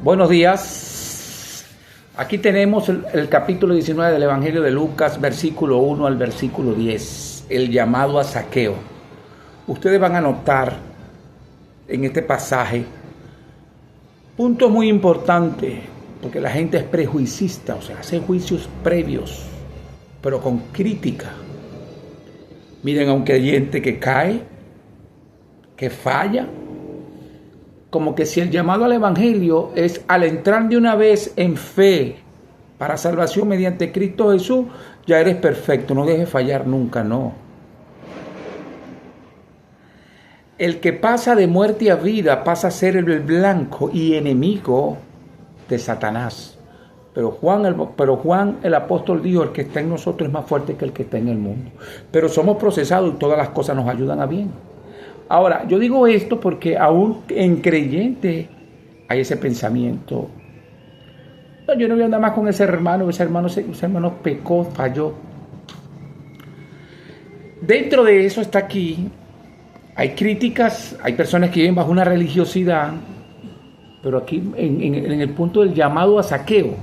Buenos días. Aquí tenemos el capítulo 19 del Evangelio de Lucas, versículo 1 al versículo 10, el llamado a Zaqueo. Ustedes van a notar en este pasaje puntos muy importantes, porque la gente es prejuicista, o sea, hace juicios previos, pero con crítica. Miren a un creyente que cae, que falla, como que si el llamado al Evangelio es al entrar de una vez en fe para salvación mediante Cristo Jesús, ya eres perfecto, no dejes fallar nunca, no. El que pasa de muerte a vida pasa a ser el blanco y enemigo de Satanás. Pero Juan el apóstol dijo, el que está en nosotros es más fuerte que el que está en el mundo. Pero somos procesados y todas las cosas nos ayudan a bien. Ahora, yo digo esto porque aún en creyente hay ese pensamiento. No, yo no voy a andar más con ese hermano pecó, falló. Dentro de eso está aquí, hay críticas, hay personas que viven bajo una religiosidad, pero aquí en el punto del llamado a Zaqueo,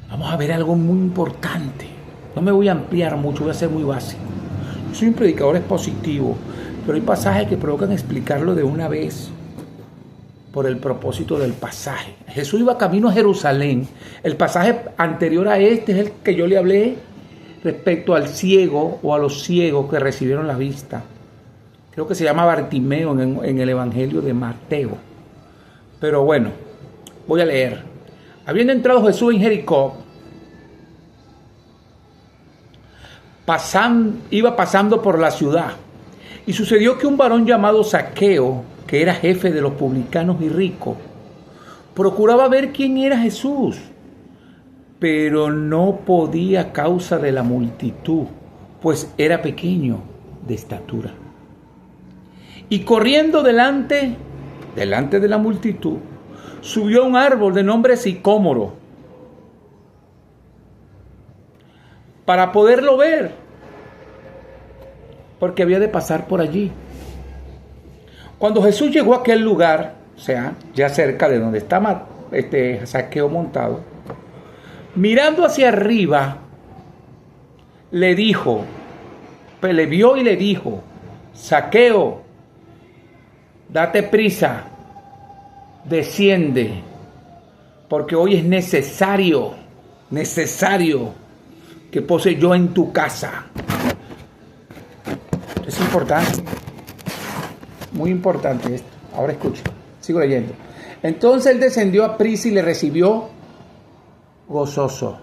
vamos a ver algo muy importante. No me voy a ampliar mucho, voy a ser muy básico. Soy un predicador expositivo, pero hay pasajes que provocan explicarlo de una vez por el propósito del pasaje. Jesús iba camino a Jerusalén. El pasaje anterior a este es el que yo le hablé respecto al ciego o a los ciegos que recibieron la vista. Creo que se llama Bartimeo en el Evangelio de Mateo. Pero bueno, voy a leer. Habiendo entrado Jesús en Jericó, iba pasando por la ciudad, y sucedió que un varón llamado Zaqueo, que era jefe de los publicanos y ricos, procuraba ver quién era Jesús, pero no podía a causa de la multitud, pues era pequeño de estatura. Y corriendo delante de la multitud, subió a un árbol de nombre sicómoro, para poderlo ver, porque había de pasar por allí. Cuando Jesús llegó a aquel lugar, o sea, ya cerca de donde estaba Zaqueo montado, mirando hacia arriba, le vio y le dijo: Zaqueo, date prisa, desciende, porque hoy es necesario que pose yo en tu casa. Es importante, muy importante esto. Ahora escucha, sigo leyendo. Entonces él descendió a prisa y le recibió gozoso.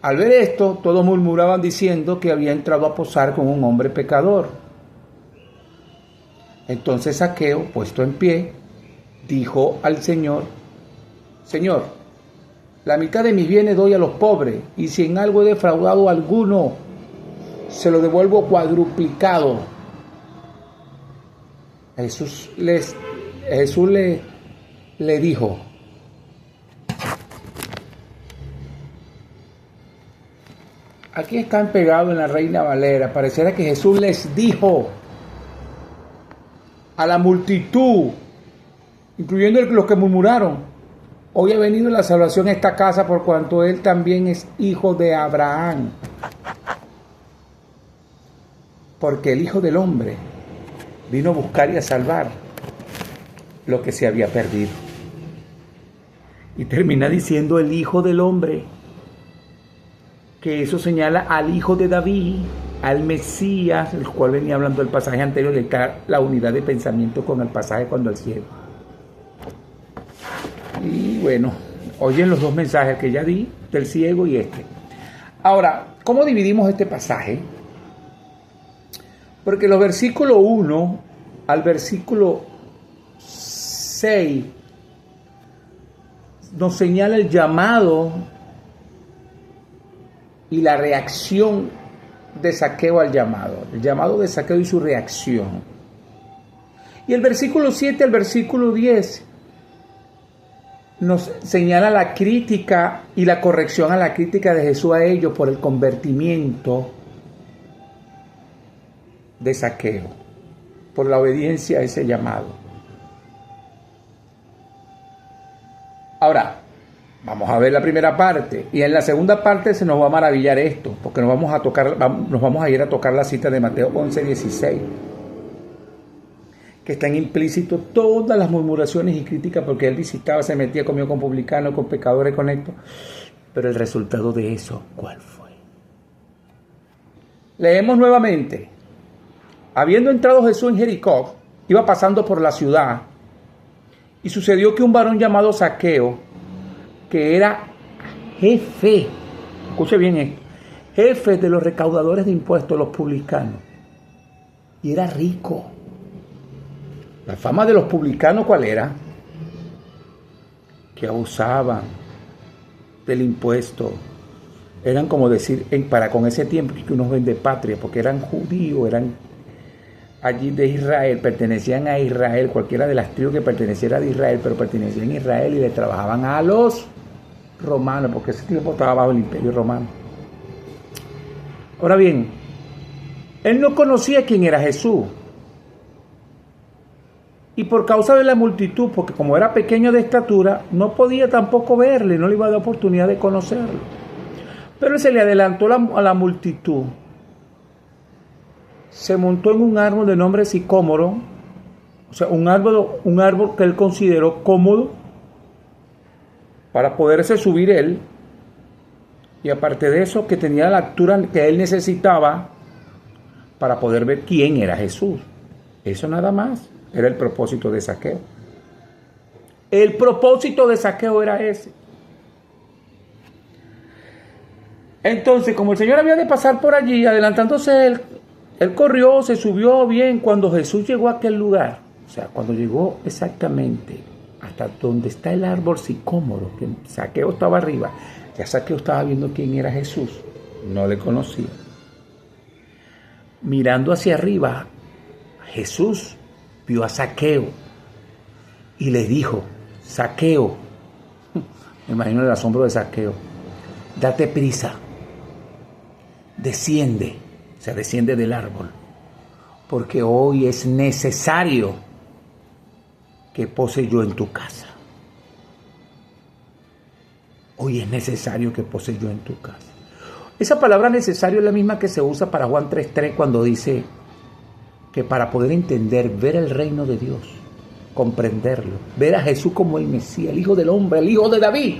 Al ver esto, todos murmuraban diciendo que había entrado a posar con un hombre pecador. Entonces Zaqueo, puesto en pie, dijo al Señor: Señor, la mitad de mis bienes doy a los pobres, y si en algo he defraudado a alguno, se lo devuelvo cuadruplicado. Jesús le dijo: aquí están pegados en la Reina Valera, pareciera que Jesús les dijo a la multitud, incluyendo los que murmuraron: hoy ha venido la salvación a esta casa, por cuanto él también es hijo de Abraham. Porque el Hijo del Hombre vino a buscar y a salvar lo que se había perdido. Y termina diciendo el Hijo del Hombre, que eso señala al Hijo de David, al Mesías, el cual venía hablando del pasaje anterior, y la unidad de pensamiento con el pasaje cuando el ciego. Y bueno, oyen los dos mensajes que ya di, del ciego y este. Ahora, ¿cómo dividimos este pasaje? Porque los versículos 1 al versículo 6 nos señala el llamado y la reacción de Zaqueo al llamado. El llamado de Zaqueo y su reacción. Y el versículo 7 al versículo 10 nos señala la crítica y la corrección a la crítica de Jesús a ellos por el convertimiento de Zaqueo. por la obediencia a ese llamado. Ahora, vamos a ver la primera parte, y en la segunda parte se nos va a maravillar esto, porque nos vamos a ir a tocar la cita de Mateo 11:16, que están implícitos todas las murmuraciones y críticas, porque él visitaba, se metía, comió con publicanos, con pecadores, con esto. Pero el resultado de eso, ¿cuál fue? Leemos nuevamente. Habiendo entrado Jesús en Jericó, iba pasando por la ciudad, y sucedió que un varón llamado Zaqueo, que era jefe, escuche bien esto, jefe de los recaudadores de impuestos, los publicanos, y era rico. La fama de los publicanos, ¿cuál era? Que abusaban del impuesto. Eran como decir, con ese tiempo que unos vende patria, porque eran judíos, eran allí de Israel, pertenecían a Israel, cualquiera de las tribus que perteneciera a Israel, pero pertenecían a Israel y le trabajaban a los romanos, porque ese tiempo estaba bajo el imperio romano. Ahora bien, él no conocía quién era Jesús. Y por causa de la multitud, porque como era pequeño de estatura, no podía tampoco verle, no le iba a dar oportunidad de conocerlo. Pero él se le adelantó a la multitud. Se montó en un árbol de nombre sicómoro, o sea, un árbol que él consideró cómodo para poderse subir él. Y aparte de eso, que tenía la altura que él necesitaba para poder ver quién era Jesús. Eso nada más. Era el propósito de Zaqueo. El propósito de Zaqueo era ese. Entonces, como el Señor había de pasar por allí, adelantándose él corrió, se subió bien. Cuando Jesús llegó a aquel lugar, o sea, cuando llegó exactamente hasta donde está el árbol sicómoro, que Zaqueo estaba arriba, ya Zaqueo estaba viendo quién era Jesús, no le conocía. Mirando hacia arriba, Jesús vio a Zaqueo y le dijo: Zaqueo, me imagino el asombro de Zaqueo, date prisa, desciende, o sea, desciende del árbol, porque hoy es necesario que pose yo en tu casa. Hoy es necesario que pose yo en tu casa. Esa palabra necesario es la misma que se usa para Juan 3:3 cuando dice que para poder entender, ver el reino de Dios, comprenderlo, ver a Jesús como el Mesías, el Hijo del Hombre, el Hijo de David,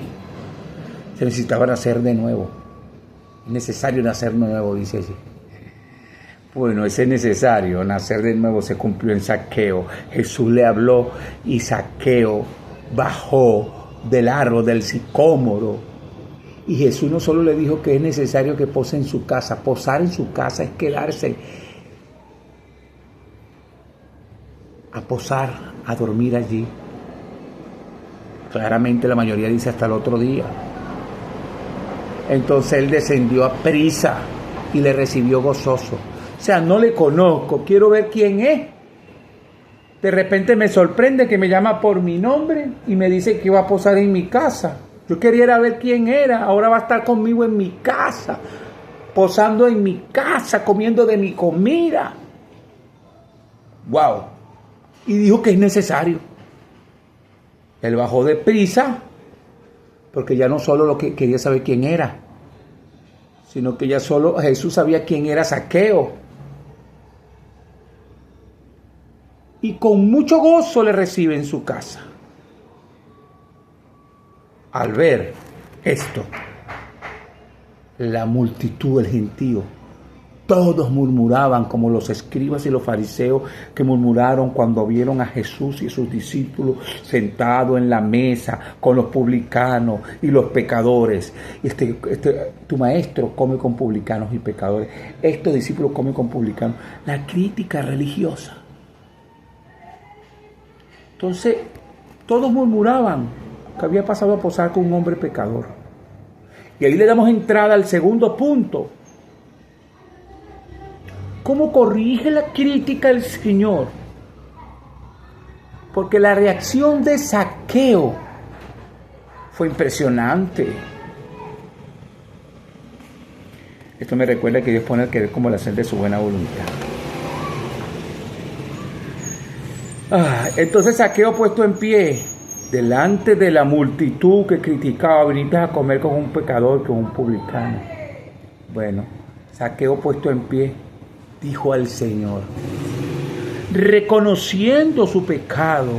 se necesitaba nacer de nuevo. Es necesario nacer de nuevo, dice allí. Bueno, ese necesario nacer de nuevo se cumplió en Zaqueo. Jesús le habló y Zaqueo bajó del árbol, del sicómoro. Y Jesús no solo le dijo que es necesario que pose en su casa. Posar en su casa es quedarse a posar, a dormir allí. Claramente la mayoría dice hasta el otro día. Entonces él descendió a prisa y le recibió gozoso. O sea, no le conozco, quiero ver quién es. De repente me sorprende que me llama por mi nombre y me dice que iba a posar en mi casa. Yo quería ir a ver quién era, ahora va a estar conmigo en mi casa, posando en mi casa, comiendo de mi comida. ¡Wow! Y dijo que es necesario. Él bajó de prisa, porque ya no solo lo que quería saber quién era, sino que ya solo Jesús sabía quién era Zaqueo. Y con mucho gozo le recibe en su casa. Al ver esto, la multitud, el gentío, todos murmuraban como los escribas y los fariseos que murmuraron cuando vieron a Jesús y sus discípulos sentados en la mesa con los publicanos y los pecadores. Tu maestro come con publicanos y pecadores. Estos discípulos comen con publicanos. La crítica religiosa. Entonces, todos murmuraban que había pasado a posar con un hombre pecador. Y ahí le damos entrada al segundo punto. ¿Cómo corrige la crítica el Señor? Porque la reacción de Zaqueo fue impresionante. Esto me recuerda que Dios pone el querer como el hacer de su buena voluntad. Entonces Zaqueo, puesto en pie delante de la multitud que criticaba, viniste a comer con un pecador, con un publicano. Bueno, Zaqueo, puesto en pie, dijo al Señor, reconociendo su pecado,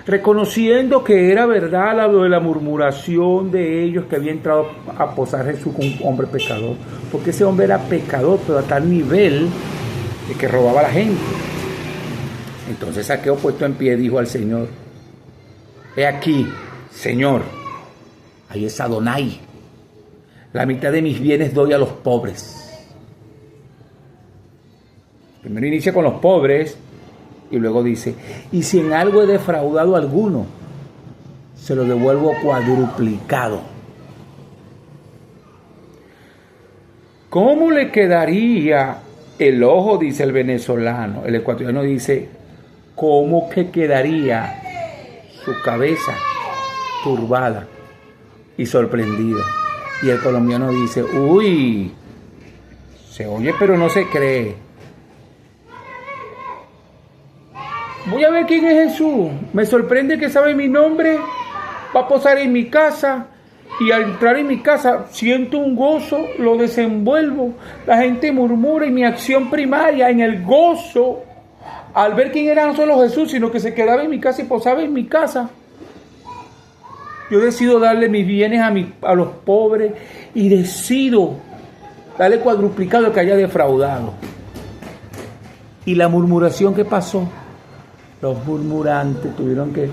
reconociendo que era verdad lo de la murmuración de ellos que había entrado a posar Jesús con un hombre pecador, porque ese hombre era pecador, pero a tal nivel de que robaba a la gente. Entonces Zaqueo, puesto en pie, dijo al Señor, he aquí, Señor, ahí es Adonai, la mitad de mis bienes doy a los pobres. Primero inicia con los pobres y luego dice, y si en algo he defraudado a alguno, se lo devuelvo cuadruplicado. ¿Cómo le quedaría el ojo? Dice el venezolano. El ecuatoriano dice, ¿cómo que quedaría su cabeza turbada y sorprendida? Y el colombiano dice, uy, se oye pero no se cree. Voy a ver quién es Jesús. Me sorprende que sabe mi nombre. Va a posar en mi casa. Y al entrar en mi casa siento un gozo, lo desenvuelvo. La gente murmura y mi acción primaria en el gozo, al ver quién era no solo Jesús, sino que se quedaba en mi casa y posaba en mi casa. Yo decido darle mis bienes a los pobres y decido darle cuadruplicado lo que haya defraudado. ¿Y la murmuración qué pasó? Los murmurantes tuvieron que...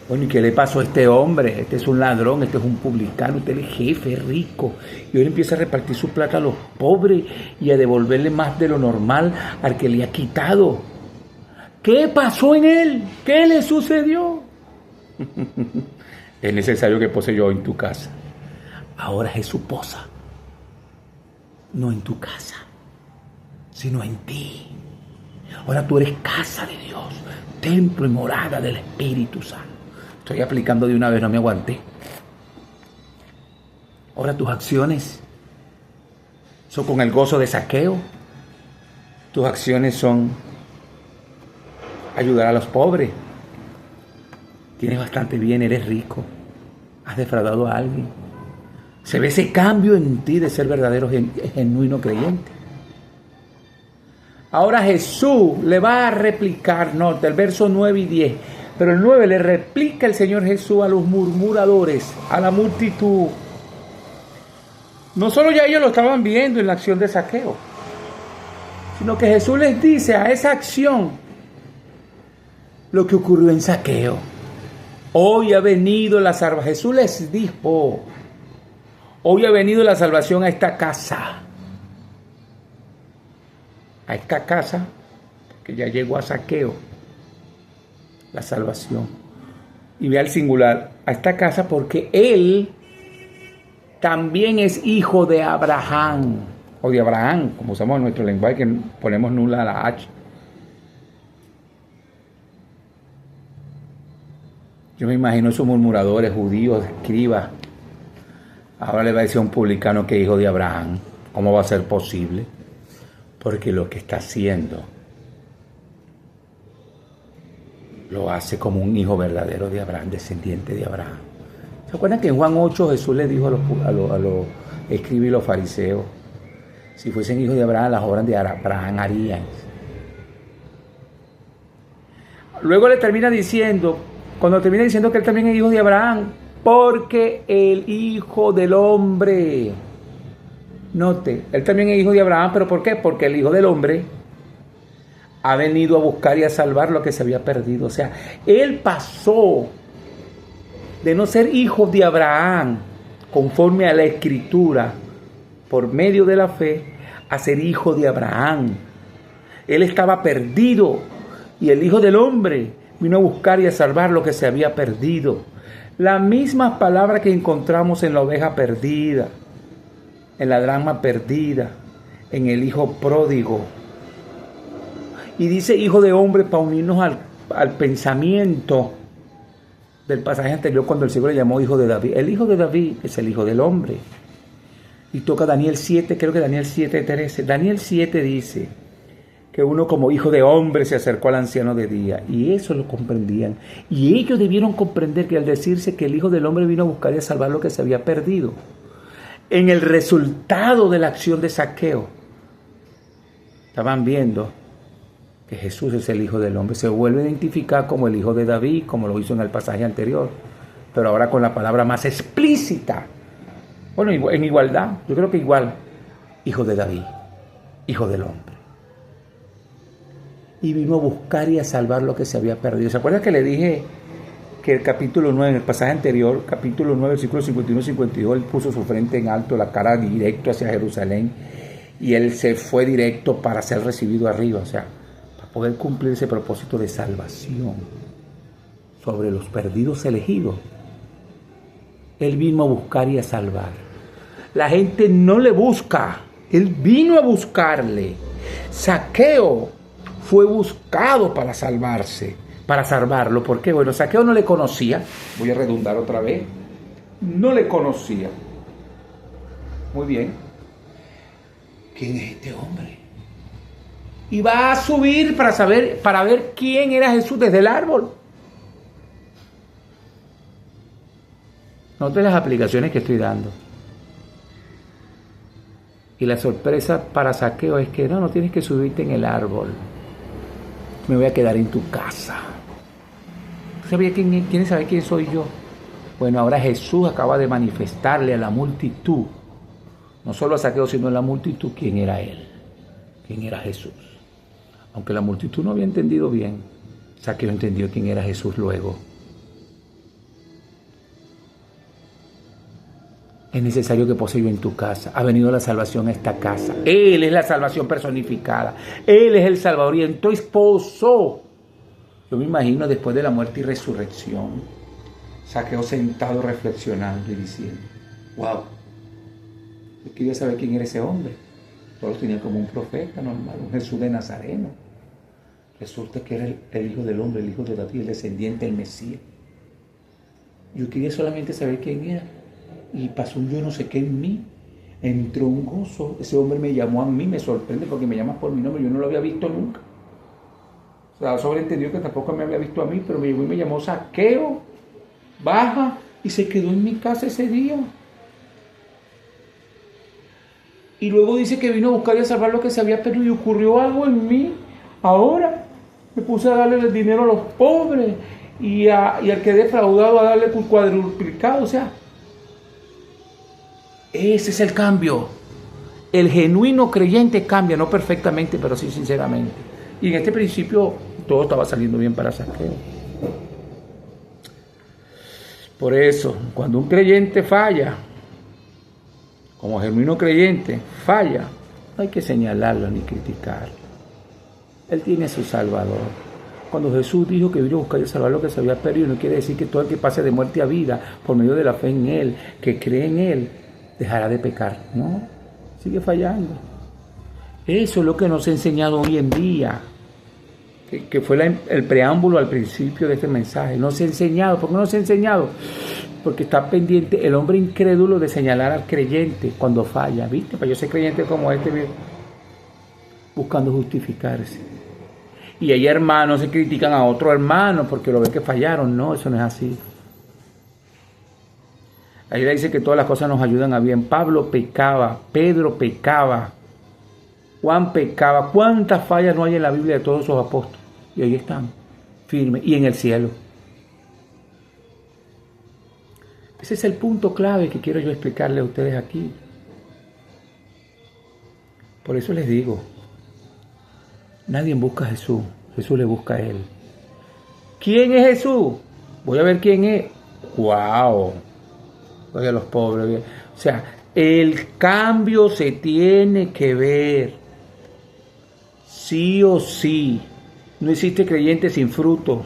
Bueno, ¿y qué le pasó a este hombre? Este es un ladrón, este es un publicano, este es el jefe rico. Y él empieza a repartir su plata a los pobres y a devolverle más de lo normal al que le ha quitado. ¿Qué pasó en él? ¿Qué le sucedió? Es necesario que pose yo en tu casa. Ahora Jesús posa, no en tu casa, sino en ti. Ahora tú eres casa de Dios, templo y morada del Espíritu Santo. Estoy aplicando de una vez, no me aguanté. Ahora tus acciones son con el gozo de Zaqueo. Tus acciones son ayudar a los pobres. Tienes bastante bien, eres rico. Has defraudado a alguien. Se ve ese cambio en ti de ser verdadero, genuino creyente. Ahora Jesús le va a replicar, nota, el verso 9 y 10. Pero el 9 le replica el Señor Jesús a los murmuradores, a la multitud. No solo ya ellos lo estaban viendo en la acción de Zaqueo, sino que Jesús les dice a esa acción lo que ocurrió en Zaqueo. Hoy ha venido la salvación. Jesús les dijo, hoy ha venido la salvación a esta casa. A esta casa, que ya llegó a Zaqueo, la salvación. Y ve al singular, a esta casa porque él también es hijo de Abraham, o de Abraham, como usamos en nuestro lenguaje, que ponemos nula la H. Yo me imagino esos murmuradores judíos, escribas. Ahora le va a decir a un publicano que es hijo de Abraham. ¿Cómo va a ser posible? Porque lo que está haciendo lo hace como un hijo verdadero de Abraham, descendiente de Abraham. ¿Se acuerdan que en Juan 8 Jesús le dijo a los escribas y los fariseos, si fuesen hijos de Abraham, las obras de Abraham harían? Luego le termina diciendo, cuando termina diciendo que él también es hijo de Abraham, porque el Hijo del Hombre... Note, él también es hijo de Abraham, ¿pero por qué? Porque el Hijo del Hombre ha venido a buscar y a salvar lo que se había perdido. O sea, él pasó de no ser hijo de Abraham, conforme a la Escritura, por medio de la fe, a ser hijo de Abraham. Él estaba perdido y el Hijo del Hombre vino a buscar y a salvar lo que se había perdido. Las mismas palabras que encontramos en la oveja perdida, en la dracma perdida, en el hijo pródigo. Y dice hijo de hombre para unirnos al pensamiento del pasaje anterior cuando el Señor le llamó hijo de David. El hijo de David es el hijo del hombre. Y toca Daniel 7, creo que Daniel 7:13. Daniel 7 dice que uno como hijo de hombre se acercó al anciano de día. Y eso lo comprendían. Y ellos debieron comprender que al decirse que el Hijo del Hombre vino a buscar y a salvar lo que se había perdido, en el resultado de la acción de Zaqueo, estaban viendo que Jesús es el Hijo del Hombre. Se vuelve a identificar como el Hijo de David, como lo hizo en el pasaje anterior, pero ahora con la palabra más explícita. Bueno, en igualdad, yo creo que igual, Hijo de David, Hijo del Hombre. Y vino a buscar y a salvar lo que se había perdido. ¿Se acuerdan que le dije que el capítulo 9, en el pasaje anterior, capítulo 9, versículos 51 y 52, él puso su frente en alto, la cara directo hacia Jerusalén, y él se fue directo para ser recibido arriba, o sea, para poder cumplir ese propósito de salvación sobre los perdidos elegidos? Él vino a buscar y a salvar. La gente no le busca, él vino a buscarle. Zaqueo fue buscado para salvarse, para salvarlo. ¿Por qué? Bueno, Zaqueo no le conocía, voy a redundar otra vez, no le conocía. Muy bien. ¿Quién es este hombre? Y va a subir para ver quién era Jesús desde el árbol. Noten las aplicaciones que estoy dando. Y la sorpresa para Zaqueo es que no tienes que subirte en el árbol. Me voy a quedar en tu casa. ¿Quieren saber quién soy yo? Bueno, ahora Jesús acaba de manifestarle a la multitud, no solo a Zaqueo, sino a la multitud, quién era él, quién era Jesús. Aunque la multitud no había entendido bien, Zaqueo entendió quién era Jesús luego. Es necesario que pose yo en tu casa. Ha venido la salvación a esta casa. Él es la salvación personificada. Él es el Salvador y en tu esposo. Yo me imagino después de la muerte y resurrección, Zaqueo sentado reflexionando y diciendo, wow, yo quería saber quién era ese hombre. Todos tenían como un profeta normal, un Jesús de Nazareno. Resulta que era el Hijo del Hombre, el Hijo de David, el descendiente del Mesías. Yo quería solamente saber quién era. Y pasó un yo no sé qué en mí, entró un gozo. Ese hombre me llamó a mí, me sorprende porque me llamas por mi nombre, yo no lo había visto nunca. O sea, sobreentendió que tampoco me había visto a mí, pero me llegó y me llamó Zaqueo, baja, y se quedó en mi casa ese día. Y luego dice que vino a buscar y a salvar lo que se había perdido y ocurrió algo en mí. Ahora me puse a darle el dinero a los pobres y al que he defraudado a darle por cuadruplicado, o sea, ese es el cambio. El genuino creyente cambia, no perfectamente, pero sí sinceramente. Y en este principio todo estaba saliendo bien para Zaqueo. Por eso, cuando un creyente falla, como genuino creyente falla, no hay que señalarlo ni criticarlo. Él tiene a su Salvador. Cuando Jesús dijo que vino a buscar y salvar lo que se había perdido, no quiere decir que todo el que pase de muerte a vida por medio de la fe en Él, que cree en Él, dejará de pecar. No, sigue fallando. Eso es lo que nos ha enseñado hoy en día, que fue el preámbulo al principio de este mensaje. Nos ha enseñado. ¿Por qué nos ha enseñado? Porque está pendiente el hombre incrédulo de señalar al creyente cuando falla. ¿Viste? Pues yo soy creyente como este, buscando justificarse. Y hay hermanos que critican a otro hermano porque lo ven que fallaron. No, eso no es así. La Biblia dice que todas las cosas nos ayudan a bien. Pablo pecaba, Pedro pecaba, Juan pecaba. ¿Cuántas fallas no hay en la Biblia de todos esos apóstoles? Y ahí están, firmes, y en el cielo. Ese es el punto clave que quiero yo explicarle a ustedes aquí. Por eso les digo, nadie busca a Jesús, Jesús le busca a él. ¿Quién es Jesús? Voy a ver quién es. ¡Wow! Voy a los pobres. O sea, el cambio se tiene que ver. Sí o sí. No existe creyente sin fruto.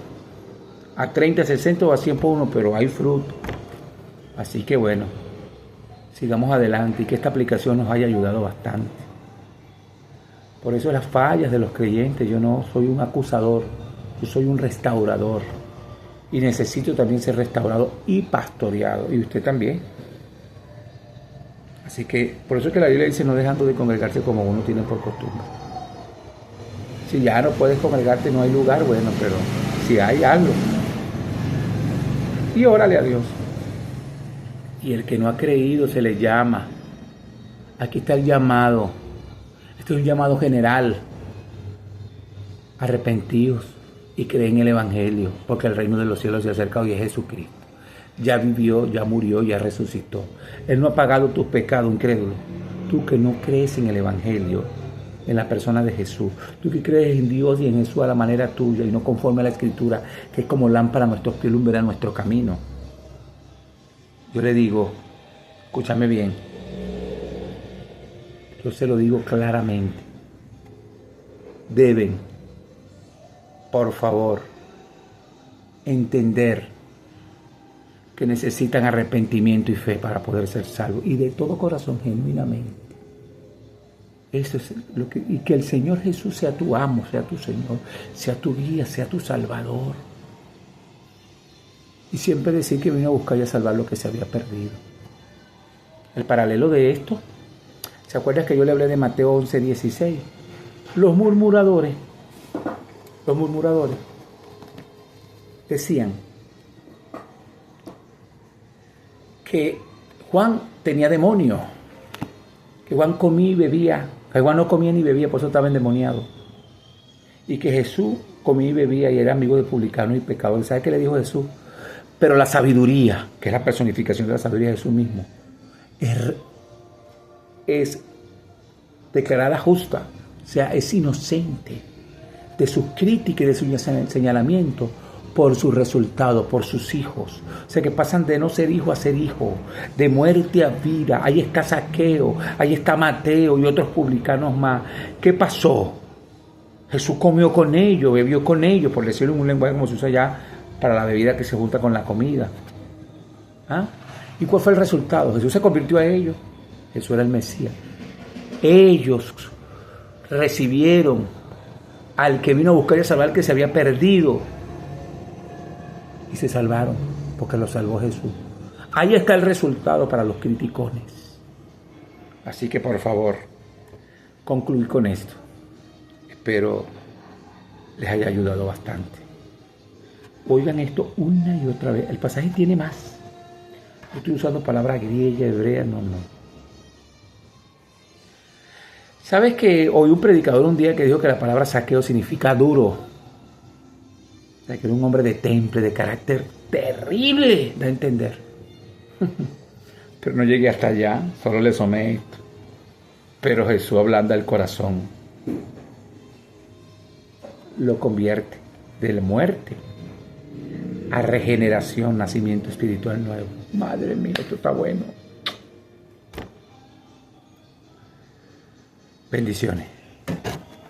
A 30, 60 o a 100 por uno, pero hay fruto. Así que bueno, sigamos adelante y que esta aplicación nos haya ayudado bastante. Por eso las fallas de los creyentes, yo no soy un acusador, yo soy un restaurador. Y necesito también ser restaurado y pastoreado. Y usted también. Así que, por eso es que la Biblia dice, no dejando de congregarse como uno tiene por costumbre. Si ya no puedes congregarte, no hay lugar, bueno, pero si hay algo. Y órale a Dios. Y el que no ha creído se le llama. Aquí está el llamado. Este es un llamado general. Arrepentidos y creen en el Evangelio, porque el reino de los cielos se ha acercado y es Jesucristo. Ya vivió, ya murió, ya resucitó. Él no ha pagado tus pecados, incrédulo. Tú que no crees en el Evangelio, en la persona de Jesús, tú que crees en Dios y en Jesús a la manera tuya y no conforme a la Escritura, que es como lámpara a nuestros pies, lumbrera nuestro camino. Yo le digo, escúchame bien, yo se lo digo claramente, deben, por favor, entender que necesitan arrepentimiento y fe para poder ser salvos, y de todo corazón, genuinamente. Eso es lo que, y que el Señor Jesús sea tu amo, sea tu Señor, sea tu guía, sea tu Salvador. Y siempre decir que vino a buscar y a salvar lo que se había perdido. El paralelo de esto, ¿se acuerdan que yo le hablé de Mateo 11:16? Los murmuradores decían que Juan tenía demonio, que Juan comía y bebía, que Juan no comía ni bebía, por eso estaba endemoniado, y que Jesús comía y bebía y era amigo de publicanos y pecadores. ¿Sabe qué le dijo Jesús? Pero la sabiduría, que es la personificación de la sabiduría de Jesús mismo, es declarada justa, o sea, es inocente de sus críticas y de su señalamiento por sus resultados, por sus hijos. O sea, que pasan de no ser hijo a ser hijo, de muerte a vida. Ahí está Zaqueo, ahí está Mateo y otros publicanos más. ¿Qué pasó? Jesús comió con ellos, bebió con ellos, por decirlo en un lenguaje como se usa ya para la bebida que se junta con la comida. ¿Ah? ¿Y cuál fue el resultado? Jesús se convirtió a ellos. Jesús era el Mesías. Ellos recibieron al que vino a buscar y a salvar, al que se había perdido. Y se salvaron, porque los salvó Jesús. Ahí está el resultado para los criticones. Así que por favor, concluir con esto. Espero les haya ayudado bastante. Oigan esto una y otra vez. El pasaje tiene más. Yo estoy usando palabras griegas, hebreas, no. ¿Sabes que oí un predicador un día que dijo que la palabra saqueo significa duro? O sea, que era un hombre de temple, de carácter terrible, da a entender. Pero no llegué hasta allá, solo le somé esto. Pero Jesús ablanda el corazón. Lo convierte de la muerte a regeneración, nacimiento espiritual nuevo. Madre mía, esto está bueno. Bendiciones.